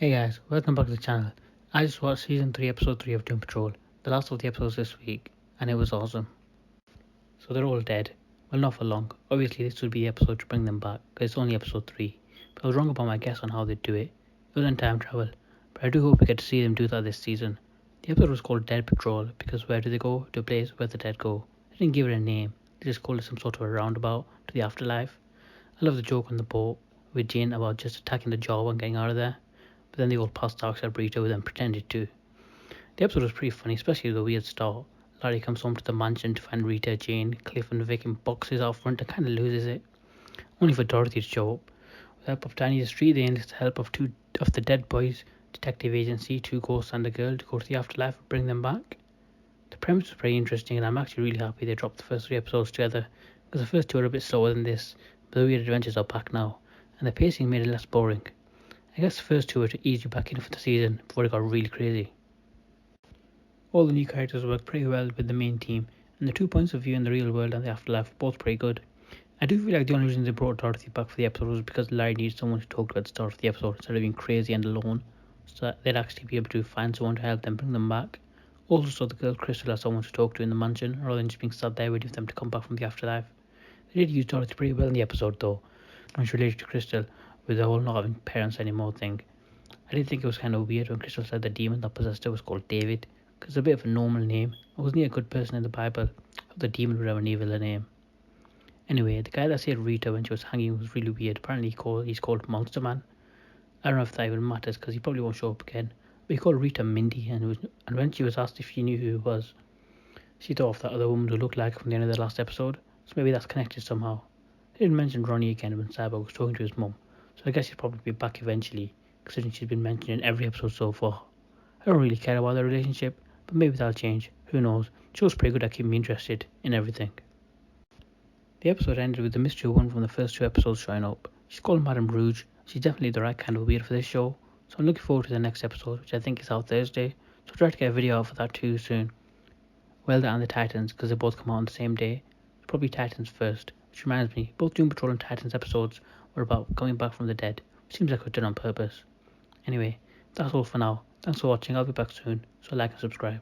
Hey guys, welcome back to the channel. I just watched season 3 episode 3 of Doom Patrol, the last of the episodes this week, and it was awesome. So they're all dead. Well, not for long. Obviously this would be the episode to bring them back, because it's only episode 3. But I was wrong about my guess on how they'd do it. It was in time travel. But I do hope we get to see them do that this season. The episode was called Dead Patrol, because where do they go? To a place where the dead go. They didn't give it a name, they just called it some sort of a roundabout to the afterlife. I love the joke on the boat with Jane about just attacking the job and getting out of there. But then they all passed out except Rita, who then pretended to. The episode was pretty funny, especially the weird start. Larry comes home to the mansion to find Rita, Jane, Cliff, and Vic in boxes out front and kind of loses it. Only for Dorothy to show up. With the help of Danny the Street, they enlist the help of two of the dead boys, detective agency, two ghosts, and a girl to go to the afterlife and bring them back. The premise was pretty interesting, and I'm actually really happy they dropped the first 3 episodes together, because the first 2 are a bit slower than this, but the weird adventures are back now, and the pacing made it less boring. I guess the first 2 were to ease you back in for the season before it got really crazy. All the new characters work pretty well with the main team, and the 2 points of view in the real world and the afterlife are both pretty good. I do feel like the only reason they brought Dorothy back for the episode was because Larry needed someone to talk to at the start of the episode instead of being crazy and alone, so that they'd actually be able to find someone to help them bring them back. Also, so the girl Crystal has someone to talk to in the mansion rather than just being sat there waiting for them to come back from the afterlife. They did use Dorothy pretty well in the episode though, when she related to Crystal with the whole not having parents anymore thing. I did think it was kind of weird when Crystal said the demon that possessed her was called David, because it's a bit of a normal name. Wasn't he a good person in the Bible? How the demon would have an evil name. Anyway, the guy that saved Rita when she was hanging was really weird. Apparently he's called Monster Man. I don't know if that even matters because he probably won't show up again. But he called Rita Mindy, and when she was asked if she knew who it was, she thought of that other woman who looked like her from the end of the last episode. So maybe that's connected somehow. They didn't mention Ronnie again when Cyborg was talking to his mum, so I guess he'll probably be back eventually, considering she's been mentioned in every episode so far. I don't really care about their relationship, but maybe that'll change. Who knows? The show's pretty good at keeping me interested in everything. The episode ended with the mystery woman from the first 2 episodes showing up. She's called Madame Rouge. She's definitely the right kind of weird for this show, so I'm looking forward to the next episode, which I think is out Thursday, so I'll try to get a video out for that too soon. Welda and the Titans, because they both come out on the same day. Probably Titans first, which reminds me, both Doom Patrol and Titans episodes were about coming back from the dead, which seems like it was done on purpose. Anyway, that's all for now. Thanks for watching, I'll be back soon, so like and subscribe.